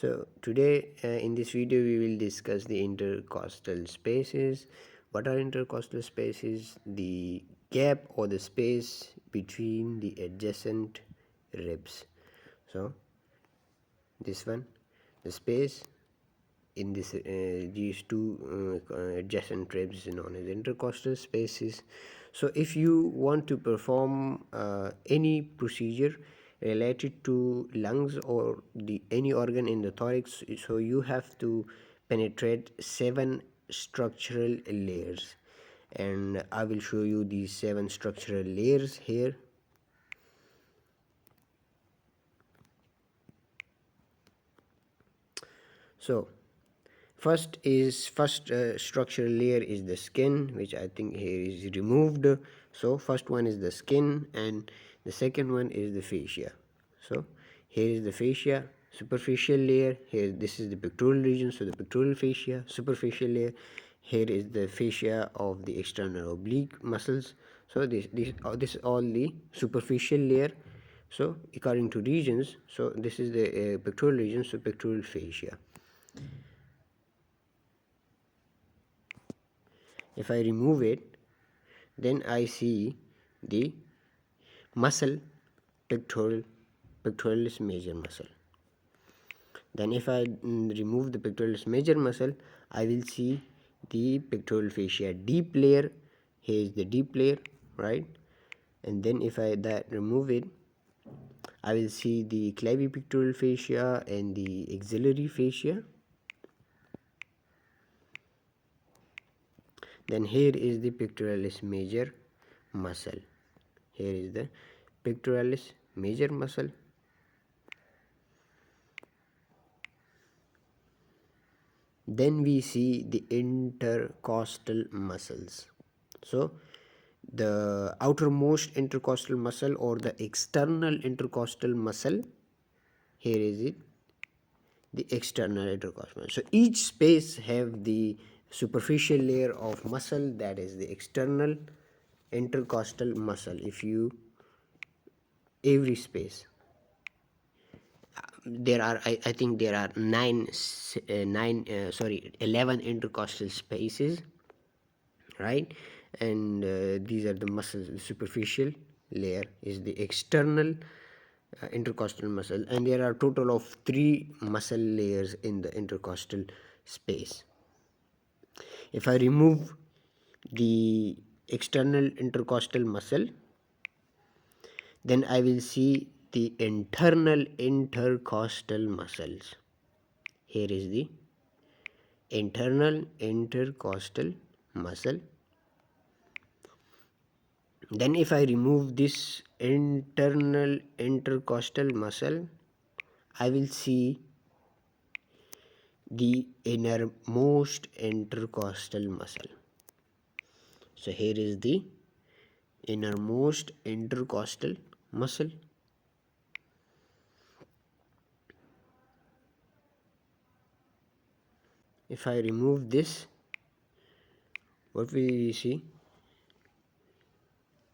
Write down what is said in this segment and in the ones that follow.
So today in this video we will discuss the intercostal spaces. What are intercostal spaces? The gap or the space between the adjacent ribs. So this one, the space in this these two adjacent ribs is known as intercostal spaces. So if you want to perform any procedure related to lungs or the any organ in the thorax, so you have to penetrate 7 structural layers, and I will show you these 7 structural layers here. So first structural layer is the skin, which I think here is removed. So first one is the skin, and the second one is the fascia. So here is the fascia superficial layer. Here this is the pectoral region, so the pectoral fascia superficial layer. Here is the fascia of the external oblique muscles. So this is all the superficial layer. So according to regions, so this is the pectoral region, so pectoral fascia. If I remove it, then I see the muscle pectoralis major muscle. Then if I remove the pectoralis major muscle, I will see the pectoral fascia deep layer. Here is the deep layer, right? And then if I remove it, I will see the clavipectoral fascia and the axillary fascia. Then here is the pectoralis major muscle. Here is the pectoralis major muscle. Then we see the intercostal muscles. So the outermost intercostal muscle or the external intercostal muscle, here is it, the external intercostal. So each space have the superficial layer of muscle, that is the external intercostal muscle. If you every space, there are I think there are 11 intercostal spaces, right? And these are the muscles. The superficial layer is the external intercostal muscle, and there are total of 3 muscle layers in the intercostal space. If I remove the external intercostal muscle, then I will see the internal intercostal muscles. Here is the internal intercostal muscle. Then if I remove this internal intercostal muscle, I will see the innermost intercostal muscle. So here is the innermost intercostal muscle. If I remove this, what will we see?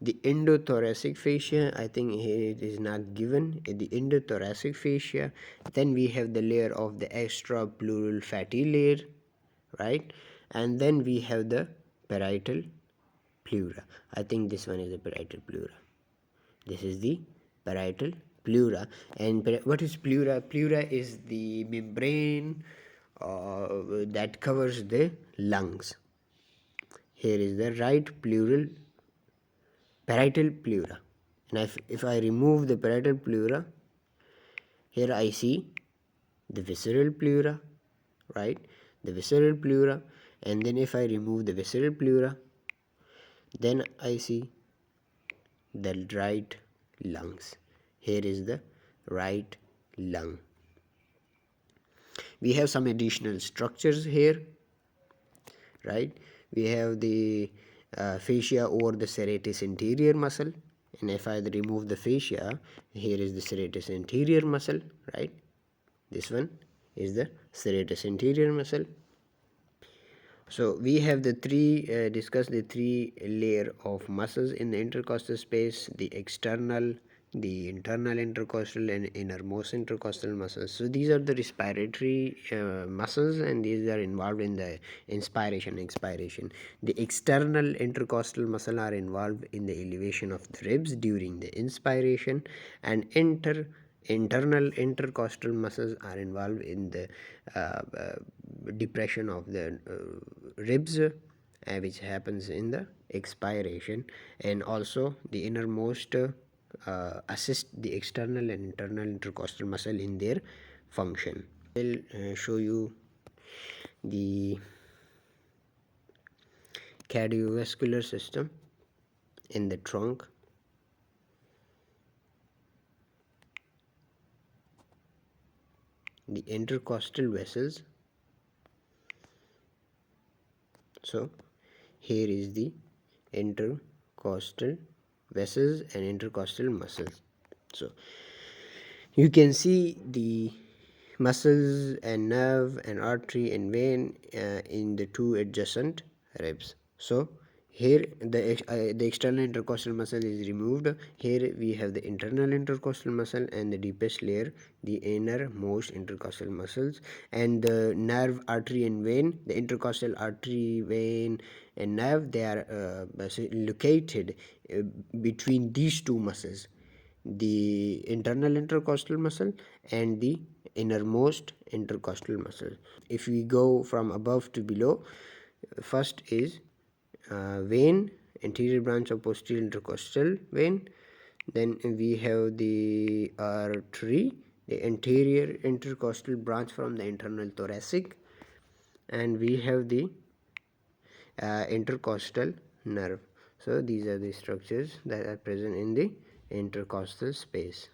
The endothoracic fascia, I think here it is not given. The endothoracic fascia. Then we have the layer of the extrapleural fatty layer, right? And then we have the parietal pleura. I think this one is the parietal pleura. This is the parietal pleura. And what is pleura? Pleura is the membrane that covers the lungs. Here is the right pleural parietal pleura, and if I remove the parietal pleura, here I see the visceral pleura, right? The visceral pleura. And then if I remove the visceral pleura, then I see the right lungs. Here is the right lung. We have some additional structures here, right? We have the fascia over the serratus anterior muscle, and if I remove the fascia, here is the serratus anterior muscle, right? This one is the serratus anterior muscle. So we have the discussed the 3 layer of muscles in the intercostal space: the external, the internal intercostal and innermost intercostal muscles. So these are the respiratory muscles, and these are involved in the inspiration expiration. The external intercostal muscle are involved in the elevation of the ribs during the inspiration, and internal intercostal muscles are involved in the depression of the ribs, which happens in the expiration. And also the innermost assist the external and internal intercostal muscle in their function. I'll show you the cardiovascular system in the trunk. The intercostal vessels. So here is the intercostal vessels and intercostal muscles. So you can see the muscles and nerve and artery and vein in the two adjacent ribs. So here the external intercostal muscle is removed. Here we have the internal intercostal muscle, and the deepest layer the innermost intercostal muscles, and the nerve, artery and vein, the intercostal artery, vein and nerve, they are located between these two muscles, the internal intercostal muscle and the innermost intercostal muscle. If we go from above to below, first is vein, anterior branch of posterior intercostal vein. Then we have the artery, the anterior intercostal branch from the internal thoracic, and we have the intercostal nerve. So these are the structures that are present in the intercostal space.